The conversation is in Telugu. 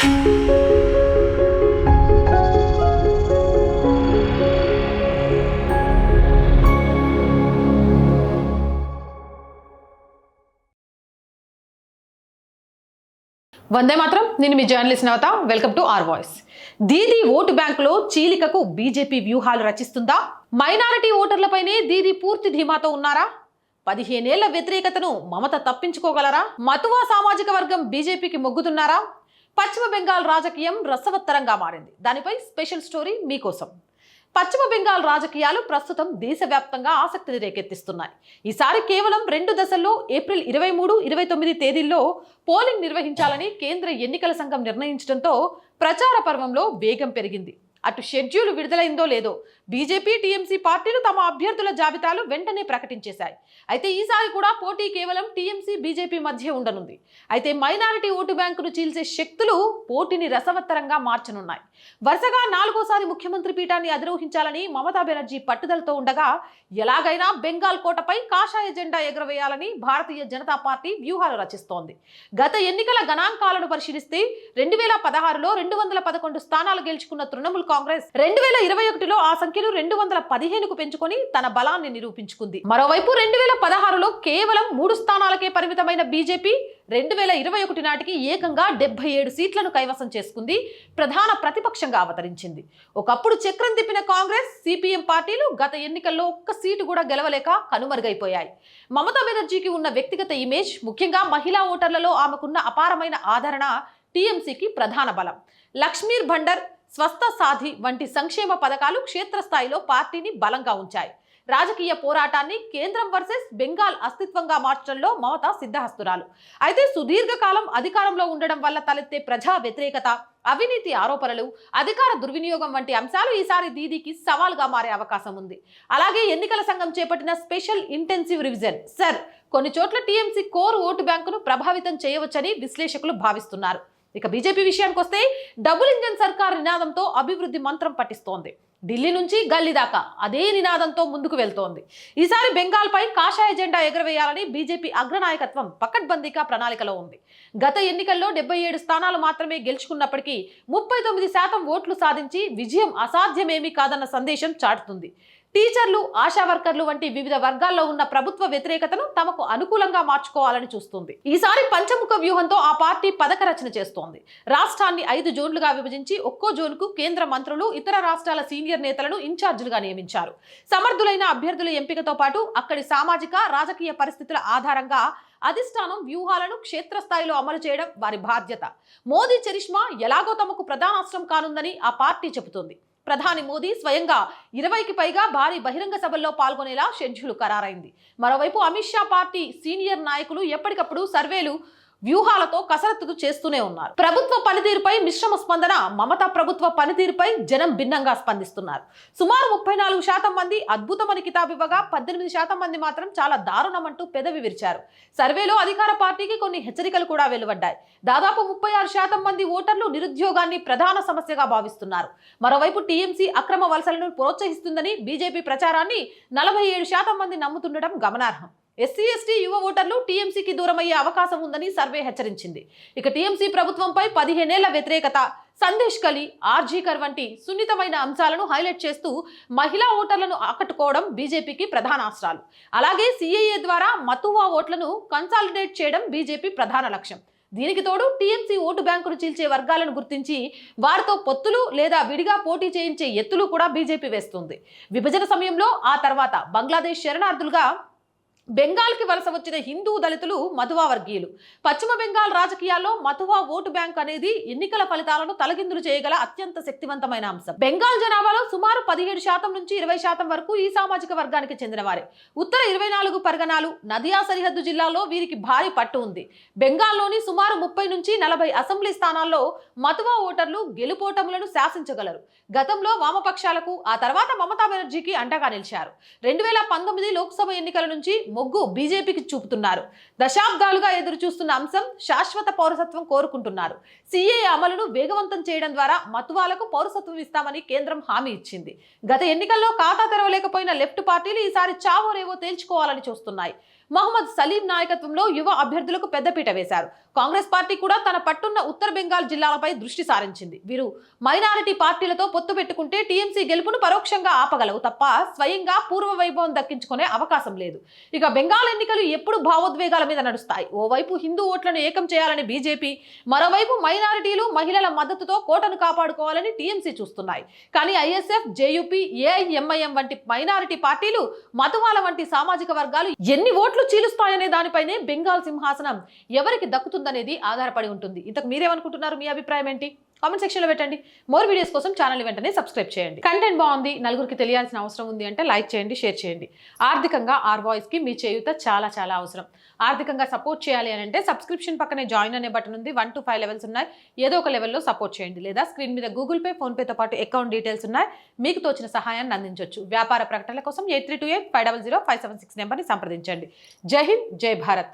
వందే మాత్రం. నేను మీ journalist Navatha. Welcome to our voice. Didi vote బ్యాంకులో చీలికకు బీజేపీ వ్యూహాలు రచిస్తుందా? మైనారిటీ ఓటర్లపైనే దీదీ పూర్తి ధీమాతో ఉన్నారా? 15 ఏళ్ల వ్యతిరేకతను మమత తప్పించుకోగలరా? మతువా సామాజిక వర్గం బీజేపీకి మొగ్గుతున్నారా? పశ్చిమ బెంగాల్ రాజకీయం రసవత్తరంగా మారింది. దానిపై స్పెషల్ స్టోరీ మీకోసం. పశ్చిమ బెంగాల్ రాజకీయాలు ప్రస్తుతం దేశవ్యాప్తంగా ఆసక్తిని రేకెత్తిస్తున్నాయి. ఈసారి కేవలం 2 దశల్లో ఏప్రిల్ 23, 29 తేదీల్లో పోలింగ్ నిర్వహించాలని కేంద్ర ఎన్నికల సంఘం నిర్ణయించడంతో ప్రచార పర్వంలో వేగం పెరిగింది. అటు షెడ్యూల్ విడుదలైందో లేదో బీజేపీ, టీఎంసీ పార్టీలు తమ అభ్యర్థుల జాబితాలు వెంటనే ప్రకటించేశాయి. అయితే ఈసారి కూడా పోటీ కేవలం టీఎంసీ, బీజేపీ మధ్య ఉండనుంది. అయితే మైనారిటీ ఓటు బ్యాంకును చీల్చే శక్తులు పోటీని రసవత్తరంగా మార్చనున్నాయి. వరుసగా 4వ ముఖ్యమంత్రి పీఠాన్ని అధిరోహించాలని మమతా బెనర్జీ పట్టుదలతో ఉండగా ఎలాగైనా బెంగాల్ కోటపై కాషాయ జెండా ఎగురవేయాలని భారతీయ జనతా పార్టీ వ్యూహాలు రచిస్తోంది. గత ఎన్నికల గణాంకాలను పరిశీలిస్తే 2016లో 211 స్థానాలు గెలుచుకున్న తృణమూల్ కాంగ్రెస్ 2021లో ఆ సంఖ్యను 215కు పెంచుకొని తన బలాన్ని నిరూపించుకుంది. మరోవైపు 2016లో కేవలం 3 స్థానాలకే పరిమితమైన బీజేపీ 2021 నాటికి ఏకంగా 77 సీట్లను కైవసం చేసుకుంది. ప్రధాన ప్రతిపక్షంగా అవతరించింది. ఒకప్పుడు చక్రం తిప్పిన కాంగ్రెస్, సిపిఎం పార్టీలు గత ఎన్నికల్లో ఒక్క సీటు కూడా గెలవలేక కనుమరుగైపోయాయి. మమతా బెనర్జీకి ఉన్న వ్యక్తిగత ఇమేజ్, ముఖ్యంగా మహిళా ఓటర్లలో ఆమెకున్న అపారమైన ఆదరణ టీఎంసీకి ప్రధాన బలం. లక్ష్మీర్ భండర్, స్వస్థ సాధి వంటి సంక్షేమ పథకాలు క్షేత్రస్థాయిలో పార్టీని బలంగా ఉంచాయి. రాజకీయ పోరాటాన్ని కేంద్రం వర్సెస్ బెంగాల్ అస్తిత్వంగా మార్చడంలో మమత సిద్ధహస్తురాలు. అయితే సుదీర్ఘకాలం అధికారంలో ఉండడం వల్ల తలెత్తే ప్రజా వ్యతిరేకత, అవినీతి ఆరోపణలు, అధికార దుర్వినియోగం వంటి అంశాలు ఈసారి దీదీకి సవాల్గా మారే అవకాశం ఉంది. అలాగే ఎన్నికల సంఘం చేపట్టిన స్పెషల్ ఇంటెన్సివ్ రివిజన్ సర్ కొన్ని చోట్ల టీఎంసీ కోర్ ఓటు బ్యాంకును ప్రభావితం చేయవచ్చని విశ్లేషకులు భావిస్తున్నారు. ఇక బీజేపీ విషయానికి వస్తే డబుల్ ఇంజన్ సర్కార్ నినాదంతో అభివృద్ధి మంత్రం పఠిస్తోంది. ఢిల్లీ నుంచి గల్లీ దాకా అదే నినాదంతో ముందుకు వెళ్తోంది. ఈసారి బెంగాల్పై కాషాయ జెండా ఎగురవేయాలని బీజేపీ అగ్రనాయకత్వం పకడ్బందీగా ప్రణాళికలో ఉంది. గత ఎన్నికల్లో 77 స్థానాలు మాత్రమే గెలుచుకున్నప్పటికీ 39% ఓట్లు సాధించి విజయం అసాధ్యమేమీ కాదన్న సందేశం చాటుతుంది. టీచర్లు, ఆశా వర్కర్లు వంటి వివిధ వర్గాల్లో ఉన్న ప్రభుత్వ వ్యతిరేకతను తమకు అనుకూలంగా మార్చుకోవాలని చూస్తుంది. ఈసారి పంచముఖ వ్యూహంతో ఆ పార్టీ పథక రచన చేస్తోంది. రాష్ట్రాన్ని 5 జోన్లుగా విభజించి ఒక్కో జోన్కు కేంద్ర మంత్రులు, ఇతర రాష్ట్రాల సీనియర్ నేతలను ఇన్ఛార్జీలుగా నియమించారు. సమర్థులైన అభ్యర్థుల ఎంపికతో పాటు అక్కడి సామాజిక, రాజకీయ పరిస్థితుల ఆధారంగా అధిష్టానం వ్యూహాలను క్షేత్రస్థాయిలో అమలు చేయడం వారి బాధ్యత. మోదీ చరిష్మా ఎలాగో తమకు ప్రధానాస్త్రం కానుందని ఆ పార్టీ చెబుతోంది. ప్రధాని మోదీ స్వయంగా 20కి పైగా భారీ బహిరంగ సభల్లో పాల్గొనేలా షెడ్యూల్ ఖరారైంది. మరోవైపు అమిత్ షా పార్టీ సీనియర్ నాయకులు ఎప్పటికప్పుడు సర్వేలు, వ్యూహాలతో కసరత్తు చేస్తూనే ఉన్నారు. ప్రభుత్వ పనితీరుపై మిశ్రమ స్పందన. మమతా ప్రభుత్వ పనితీరుపై జనం భిన్నంగా స్పందిస్తున్నారు. సుమారు 34% మంది అద్భుతమని కితాబివ్వగా 18% మంది మాత్రం చాలా దారుణమంటూ పెదవి విరిచారు. సర్వేలో అధికార పార్టీకి కొన్ని హెచ్చరికలు కూడా వెలువడ్డాయి. దాదాపు 36% మంది ఓటర్లు నిరుద్యోగాన్ని ప్రధాన సమస్యగా భావిస్తున్నారు. మరోవైపు టీఎంసీ అక్రమ వలసలను ప్రోత్సహిస్తుందని బీజేపీ ప్రచారాన్ని 47% మంది నమ్ముతుండటం గమనార్హం. ఎస్సీ, ఎస్టీ యువ ఓటర్లు టీఎంసీకి దూరమయ్యే అవకాశం ఉందని సర్వే హెచ్చరించింది. ఇక టీఎంసీ ప్రభుత్వంపై 15 ఏళ్ల వ్యతిరేకత, సందేశ్ కలి, ఆర్జీకర్ వంటి సున్నితమైన అంశాలను హైలైట్ చేస్తూ మహిళా ఓటర్లను ఆకట్టుకోవడం బీజేపీకి ప్రధాన అస్త్రాలు. అలాగే సీఏఏ ద్వారా మతువా ఓట్లను కన్సాలిడేట్ చేయడం బీజేపీ ప్రధాన లక్ష్యం. దీనికి తోడు టీఎంసీ ఓటు బ్యాంకును చీల్చే వర్గాలను గుర్తించి వారితో పొత్తులు లేదా విడిగా పోటీ చేయించే ఎత్తులు కూడా బీజేపీ వేస్తుంది. విభజన సమయంలో ఆ తర్వాత బంగ్లాదేశ్ శరణార్థులుగా బెంగాల్కి వలస వచ్చిన హిందూ దళితులు మతువా వర్గీయులు. పశ్చిమ బెంగాల్ రాజకీయాల్లో మతువా ఓటు బ్యాంక్ అనేది ఎన్నికల ఫలితాలను తలకిందులు చేయగల అత్యంత శక్తివంతమైన అంశం. బెంగాల్ జనాభాలో సుమారు 17% నుంచి 20% వరకు ఈ సామాజిక వర్గానికి చెందినవారే. ఉత్తర 24 పరగనాలు, నదియా సరిహద్దు జిల్లాల్లో వీరికి భారీ పట్టు ఉంది. బెంగాల్లోని సుమారు 30 నుంచి 40 అసెంబ్లీ స్థానాల్లో మతువా ఓటర్లు గెలుపోటములను శాసించగలరు. గతంలో వామపక్షాలకు, ఆ తర్వాత మమతా బెనర్జీకి అండగా నిలిచారు. 2019 లోక్సభ ఎన్నికల నుంచి మొగ్గు బీజేపీకి చూపుతున్నారు. దశాబ్దాలుగా ఎదురు చూస్తున్న అంశం శాశ్వత పౌరసత్వం కోరుకుంటున్నారు. సీఏఏ అమలును వేగవంతం చేయడం ద్వారా మతువాలకు పౌరసత్వం ఇస్తామని కేంద్రం హామీ ఇచ్చింది. గత ఎన్నికల్లో ఖాతా తెరవలేకపోయిన లెఫ్ట్ పార్టీలు ఈసారి చావో రేవో తేల్చుకోవాలని చూస్తున్నాయి. మహమ్మద్ సలీం నాయకత్వంలో యువ అభ్యర్థులకు పెద్దపీట వేశారు. కాంగ్రెస్ పార్టీ కూడా తన పట్టున్న ఉత్తర బెంగాల్ జిల్లాలపై దృష్టి సారించింది. వీరు మైనారిటీ పార్టీలతో పొత్తు పెట్టుకుంటే టీఎంసీ గెలుపును పరోక్షంగా ఆపగలవు తప్ప స్వయంగా పూర్వ వైభవం దక్కించుకునే అవకాశం లేదు. ఇక బెంగాల్ ఎన్నికలు ఎప్పుడు భావోద్వేగాల మీద నడుస్తాయి. ఓవైపు హిందూ ఓట్లను ఏకం చేయాలని బీజేపీ, మరోవైపు మైనారిటీలు, మహిళల మద్దతుతో కోటను కాపాడుకోవాలని టీఎంసీ చూస్తున్నాయి. కానీ ఐఎస్ఎఫ్, జేయూపీ, ఏఐఎంఐఎం వంటి మైనారిటీ పార్టీలు, మతువాల వంటి సామాజిక వర్గాలు ఎన్ని ఓట్లు చీలుస్తాయనే దానిపైనే బెంగాల్ సింహాసనం ఎవరికి దక్కుతుందనేది ఆధారపడి ఉంటుంది. ఇంతకు మీరేమనుకుంటున్నారు? మీ అభిప్రాయం ఏంటి? కామెంట్ సెక్షన్లో పెట్టండి. మోర్ వీడియోస్ కోసం ఛానల్ వెంటనే సబ్స్క్రైబ్ చేయండి. కంటెంట్ బాగుంది, నలుగురికి తెలియాల్సిన అవసరం ఉంది అంటే లైక్ చేయండి, షేర్ చేయండి. ఆర్థికంగా ఆర్ వాయిస్కి మీ చేయూత చాలా చాలా అవసరం. ఆర్థికంగా సపోర్ట్ చేయాలి అని అంటే సబ్స్క్రిప్షన్ పక్కనే జాయిన్ అనే బటన్ ఉంది. 1 to 5 లెవెల్స్ ఉన్నాయి. ఏదో ఒక లెవెల్లో సపోర్ట్ చేయండి. లేదా స్క్రీన్ మీద గూగుల్ పే, ఫోన్పేతో పాటు అకౌంట్ డీటెయిల్స్ ఉన్నాయి. మీకు తోచిన సహాయాన్ని అందించవచ్చు. వ్యాపార ప్రకటనల కోసం 8328 500 576 నెంబర్ని సంప్రదించండి. జై హింద్, జై భారత్.